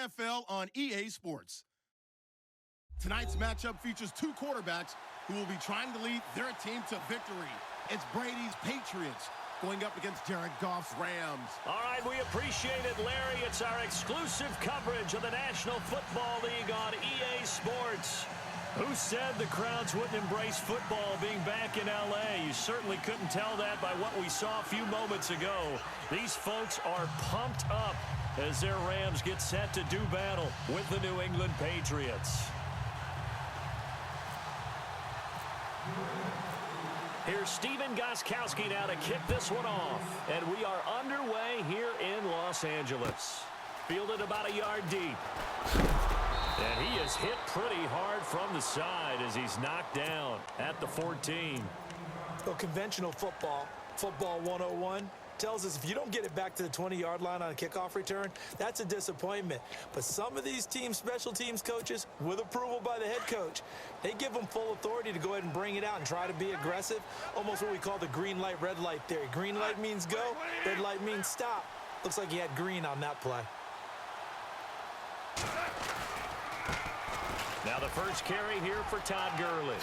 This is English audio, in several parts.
NFL on EA Sports. Tonight's matchup features two quarterbacks who will be trying to lead their team to victory. It's Brady's Patriots going up against Jared Goff's Rams. All right, we appreciate it, Larry. It's our exclusive coverage of the National Football League on EA Sports. Who said the crowds wouldn't embrace football being back in L.A.? You certainly couldn't tell that by what we saw a few moments ago. These folks are pumped up as their Rams get set to do battle with the New England Patriots. Here's Steven Gostkowski now to kick this one off. And we are underway here in Los Angeles. Fielded about a yard deep. And he is hit pretty hard from the side as he's knocked down at the 14. Well, conventional football 101, tells us if you don't get it back to the 20-yard line on a kickoff return, that's a disappointment. But some of these teams, special teams coaches, with approval by the head coach, they give them full authority to go ahead and bring it out and try to be aggressive, almost what we call the green light, red light theory. Green light means go, red light means stop. Looks like he had green on that play. Now the first carry here for Todd Gurley.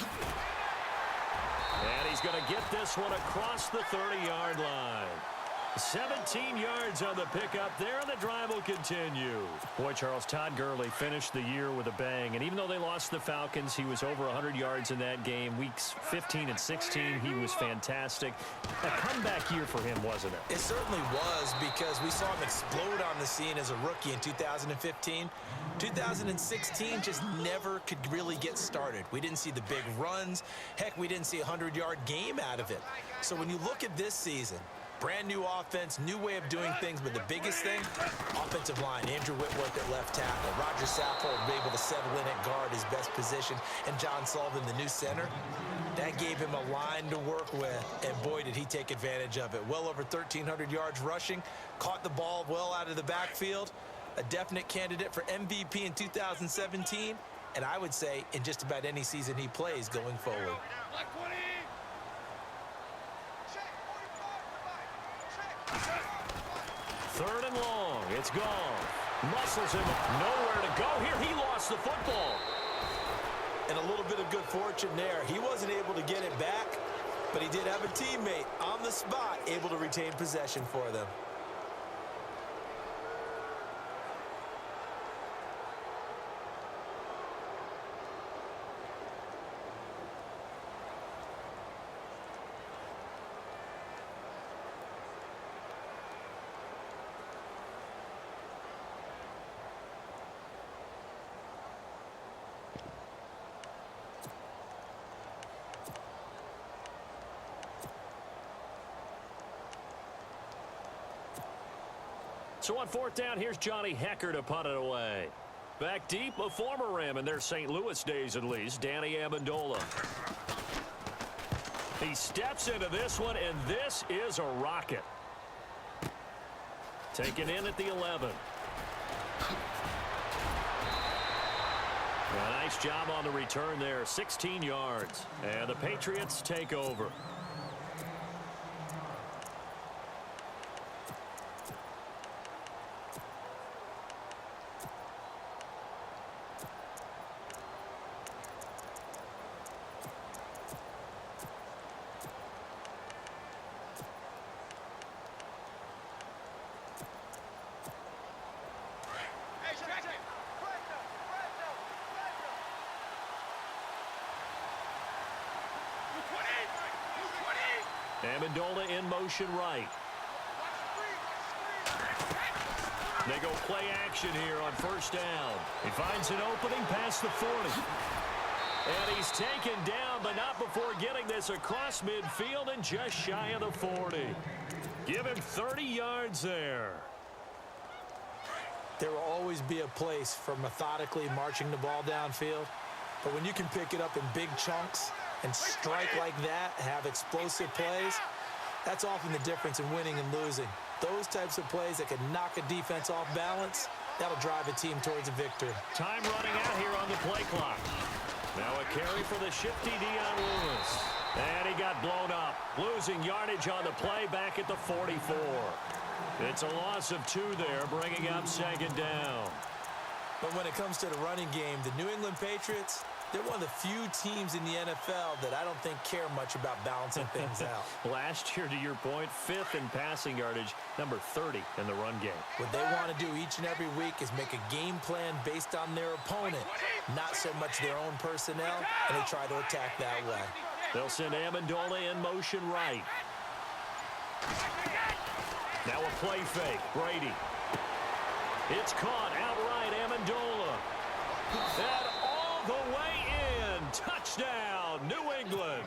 And he's going to get this one across the 30-yard line. 17 yards on the pickup there, and the drive will continue. Boy, Charles, Todd Gurley finished the year with a bang. And even though they lost the Falcons, he was over 100 yards in that game. Weeks 15 and 16, he was fantastic. A comeback year for him, wasn't it? It certainly was, because we saw him explode on the scene as a rookie in 2015. 2016 just never could really get started. We didn't see the big runs. Heck, we didn't see a 100-yard game out of it. So when you look at this season, brand new offense, new way of doing things, but the biggest thing, offensive line. Andrew Whitworth at left tackle. Roger Saffold able to settle in at guard, his best position, and John Sullivan, the new center. That gave him a line to work with, and boy, did he take advantage of it. Well over 1,300 yards rushing, caught the ball well out of the backfield, a definite candidate for MVP in 2017, and I would say in just about any season he plays going forward. Third and long. It's gone. Muscles him. Nowhere to go here. He lost the football. And a little bit of good fortune there. He wasn't able to get it back, but he did have a teammate on the spot able to retain possession for them. So on fourth down, here's Johnny Hecker to punt it away. Back deep, a former Ram in their St. Louis days at least, Danny Amendola. He steps into this one, and this is a rocket. Taken in at the 11. A nice job on the return there, 16 yards. And the Patriots take over. Amendola in motion right. They go play action here on first down. He finds an opening past the 40. And he's taken down, but not before getting this across midfield and just shy of the 40. Give him 30 yards there. There will always be a place for methodically marching the ball downfield. But when you can pick it up in big chunks and strike like that, have explosive plays, that's often the difference in winning and losing. Those types of plays that can knock a defense off balance, that'll drive a team towards a victory. Time running out here on the play clock. Now a carry for the shifty Dion Lewis. And he got blown up, losing yardage on the play back at the 44. It's a loss of 2 there, bringing up second down. But when it comes to the running game, the New England Patriots, they're one of the few teams in the NFL that I don't think care much about balancing things out. Last year, to your point, 5th in passing yardage, number 30 in the run game. What they want to do each and every week is make a game plan based on their opponent, not so much their own personnel, and they try to attack that way. They'll send Amendola in motion right. Now a play fake. Brady. It's caught outright. Amendola. And all the way in. Touchdown, New England.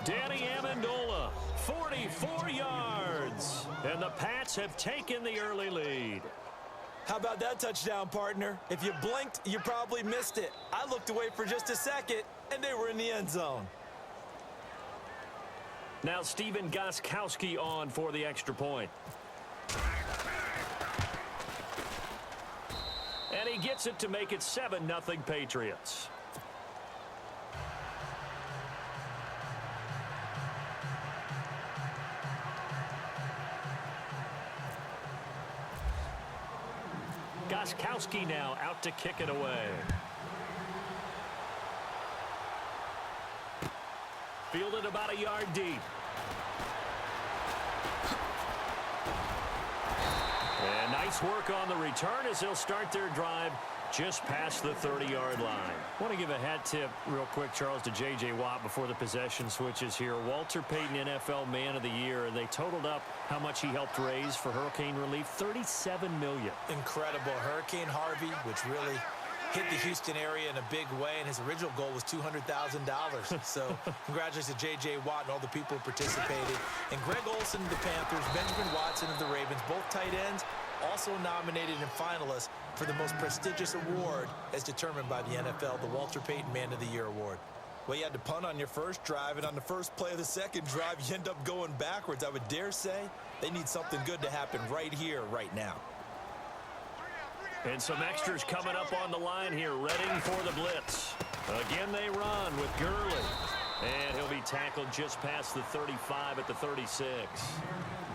Danny Amendola, 44 yards. And the Pats have taken the early lead. How about that touchdown, partner? If you blinked, you probably missed it. I looked away for just a second, and they were in the end zone. Now Stephen Gostkowski on for the extra point. And he gets it to make it 7-0 Patriots. Gostkowski now out to kick it away. Fielded about a yard deep. And nice work on the return as they'll start their drive just past the 30-yard line. I want to give a hat tip real quick, Charles, to J.J. Watt before the possession switches here. Walter Payton, NFL Man of the Year, and they totaled up how much he helped raise for hurricane relief, $37 million. Incredible. Hurricane Harvey, which really hit the Houston area in a big way, and his original goal was $200,000. So congratulations to J.J. Watt and all the people who participated. And Greg Olsen of the Panthers, Benjamin Watson of the Ravens, both tight ends, also nominated and finalists for the most prestigious award as determined by the NFL, the Walter Payton Man of the Year Award. Well, you had to punt on your first drive, and on the first play of the second drive, you end up going backwards. I would dare say they need something good to happen right here, right now. And some extras coming up on the line here, readying for the blitz. Again, they run with Gurley. And he'll be tackled just past the 35 at the 36.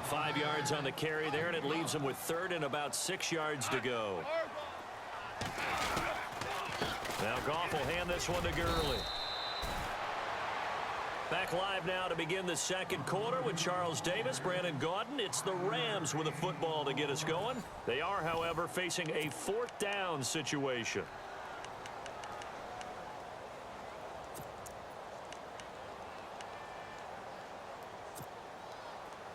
5 yards on the carry there, and it leaves him with 3rd and about 6 yards to go. Now Goff will hand this one to Gurley. Back live now to begin the second quarter with Charles Davis, Brandon Gaudin. It's the Rams with a football to get us going. They are, however, facing a 4th down situation.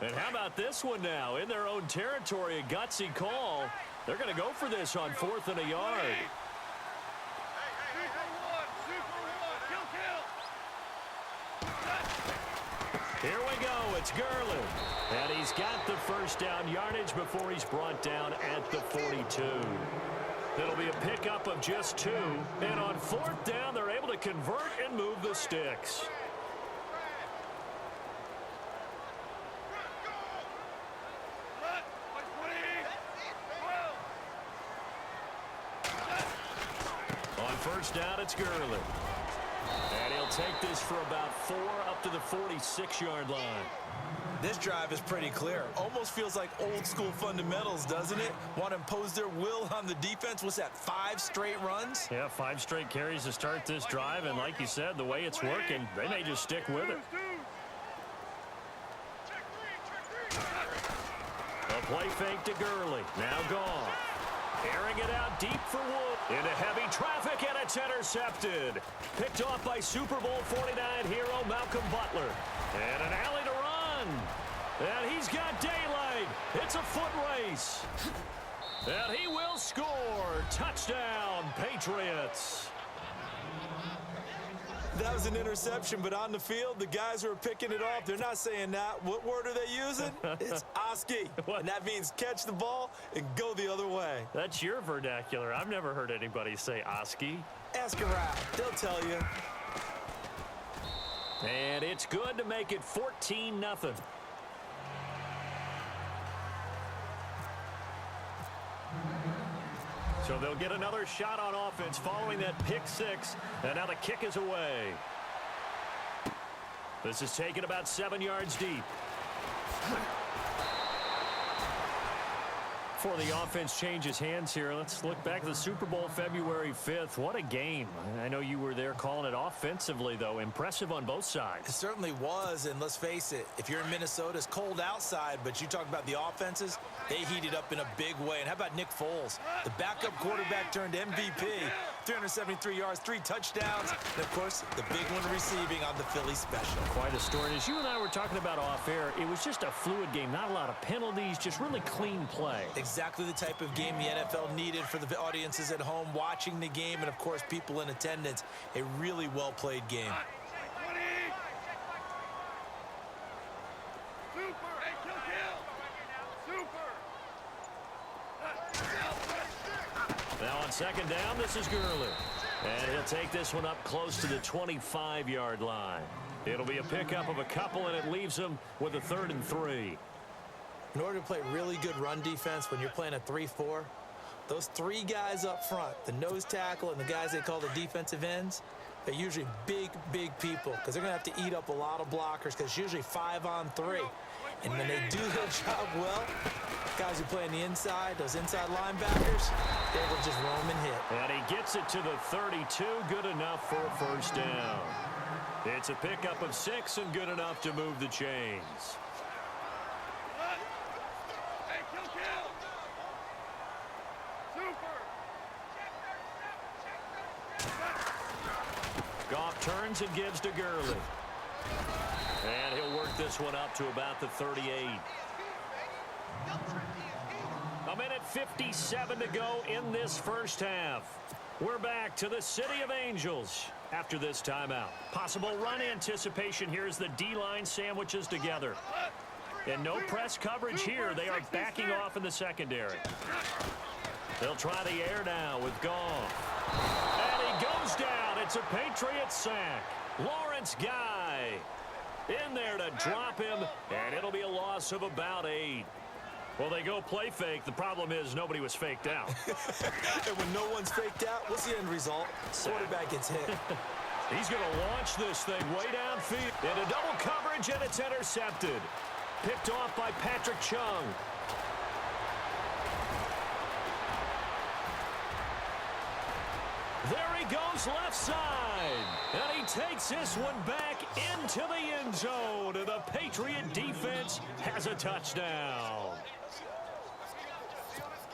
And how about this one now? In their own territory, a gutsy call. They're going to go for this on 4th and a yard. Here we go. It's Gurley. And he's got the first down yardage before he's brought down at the 42. It'll be a pickup of just 2. And on 4th down, they're able to convert and move the sticks. On first down, it's Gurley. And he'll take this for about 4 up to the 46-yard line. This drive is pretty clear. Almost feels like old school fundamentals, doesn't it? Want to impose their will on the defense. What's that, 5 straight runs? Yeah, 5 straight carries to start this drive. And like you said, the way it's working, they may just stick with it. A play fake to Gurley. Now gone. Airing it out deep for Wood. Into heavy traffic, and it's intercepted. Picked off by Super Bowl 49 hero Malcolm Butler. And an alley to run. And he's got daylight. It's a foot race. And he will score. Touchdown, Patriots. That was an interception, but on the field, the guys who are picking it off, they're not saying that. What word are they using? It's Oski. And that means catch the ball and go the other way. That's your vernacular. I've never heard anybody say Oski. Ask around. They'll tell you. And it's good to make it 14-0. So they'll get another shot on offense following that pick 6. And now the kick is away. This is taken about 7 yards deep. Before the offense changes hands here, let's look back to the Super Bowl February 5th. What a game. I know you were there calling it offensively, though. Impressive on both sides. It certainly was, and let's face it, if you're in Minnesota, it's cold outside, but you talk about the offenses, they heated up in a big way. And how about Nick Foles? The backup quarterback turned MVP, 373 yards, 3 touchdowns, and, of course, the big one receiving on the Philly special. Quite a story. And as you and I were talking about off air, it was just a fluid game. Not a lot of penalties, just really clean play. Exactly the type of game the NFL needed for the audiences at home watching the game and, of course, people in attendance. A really well-played game. Now on second down, this is Gurley. And he'll take this one up close to the 25-yard line. It'll be a pickup of a couple, and it leaves him with a 3rd and 3. In order to play really good run defense when you're playing a 3-4, those 3 guys up front, the nose tackle and the guys they call the defensive ends, they're usually big, big people because they're going to have to eat up a lot of blockers because it's usually 5-on-3. And when they do their job well, guys who play on the inside, those inside linebackers, they will just roam and hit. And he gets it to the 32, good enough for a first down. It's a pickup of 6 and good enough to move the chains. Goff turns and gives to Gurley. And he'll work this one up to about the 38. A minute 57 to go in this first half. We're back to the City of Angels after this timeout. Possible run anticipation here as the D-line sandwiches together. And no press coverage here. They are backing off in the secondary. They'll try the air now with Goff. And he goes down. It's a Patriots sack. Lawrence Guy in there to drop him, and it'll be a loss of about 8. Well, they go play fake. The problem is nobody was faked out. And when no one's faked out, what's the end result? Quarterback gets hit. He's going to launch this thing way downfield. Into double coverage, and it's intercepted. Picked off by Patrick Chung. There he goes left side. And he takes this one back into the end zone. And the Patriot defense has a touchdown.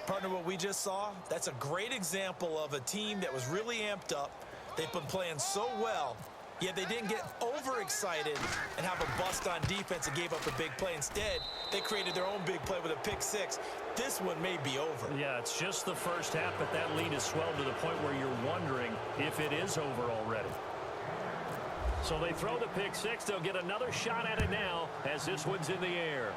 Partner, what we just saw, that's a great example of a team that was really amped up. They've been playing so well, yet they didn't get overexcited and have a bust on defense and gave up a big play. Instead, they created their own big play with a pick 6. This one may be over. Yeah, it's just the first half, but that lead has swelled to the point where you're wondering if it is over already. So they throw the pick 6. They'll get another shot at it now as this one's in the air.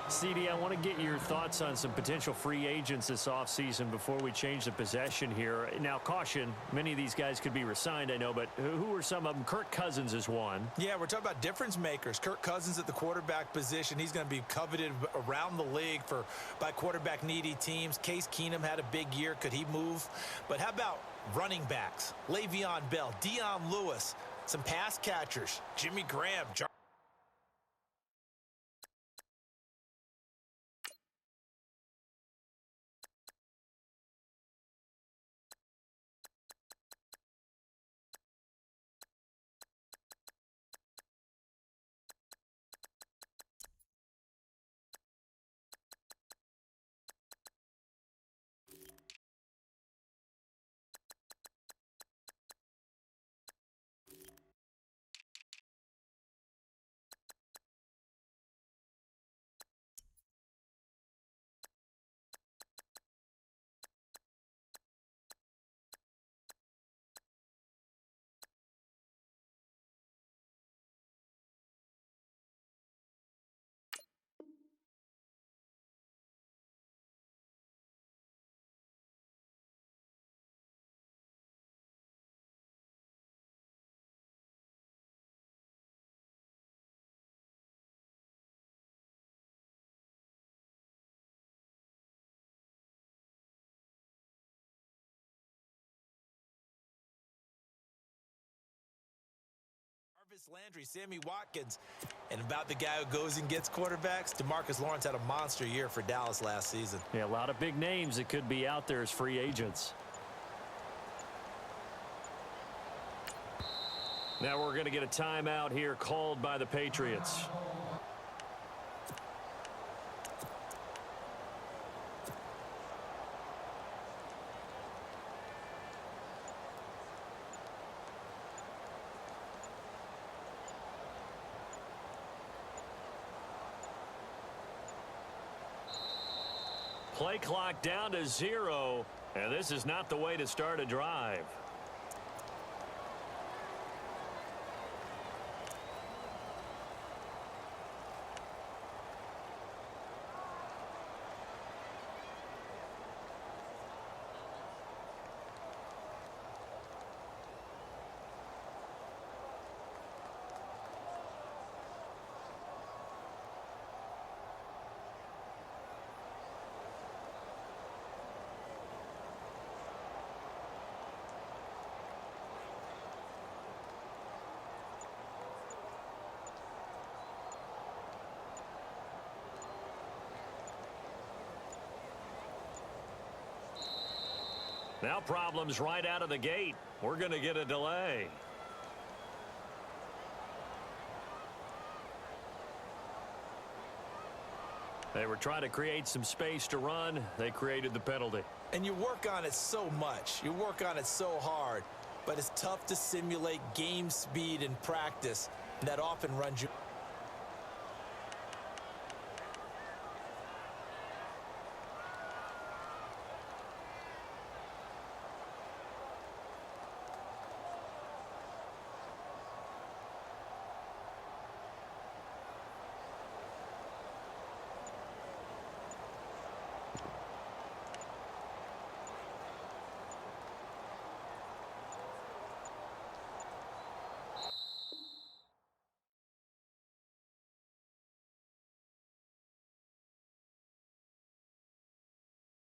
CD, I want to get your thoughts on some potential free agents this offseason before we change the possession here. Now, caution, many of these guys could be re-signed, I know, but who are some of them? Kirk Cousins is one. Yeah, we're talking about difference makers. Kirk Cousins at the quarterback position. He's going to be coveted around the league by quarterback-needy teams. Case Keenum had a big year. Could he move? But how about running backs? Le'Veon Bell, Dion Lewis, some pass catchers, Jimmy Graham, Landry, Sammy Watkins, and about the guy who goes and gets quarterbacks, DeMarcus Lawrence had a monster year for Dallas last season. Yeah, a lot of big names that could be out there as free agents. Now we're going to get a timeout here called by the Patriots. Play clock down to 0, and this is not the way to start a drive. Now problems right out of the gate. We're going to get a delay. They were trying to create some space to run. They created the penalty. And you work on it so much. You work on it so hard. But it's tough to simulate game speed in practice. And that often runs you.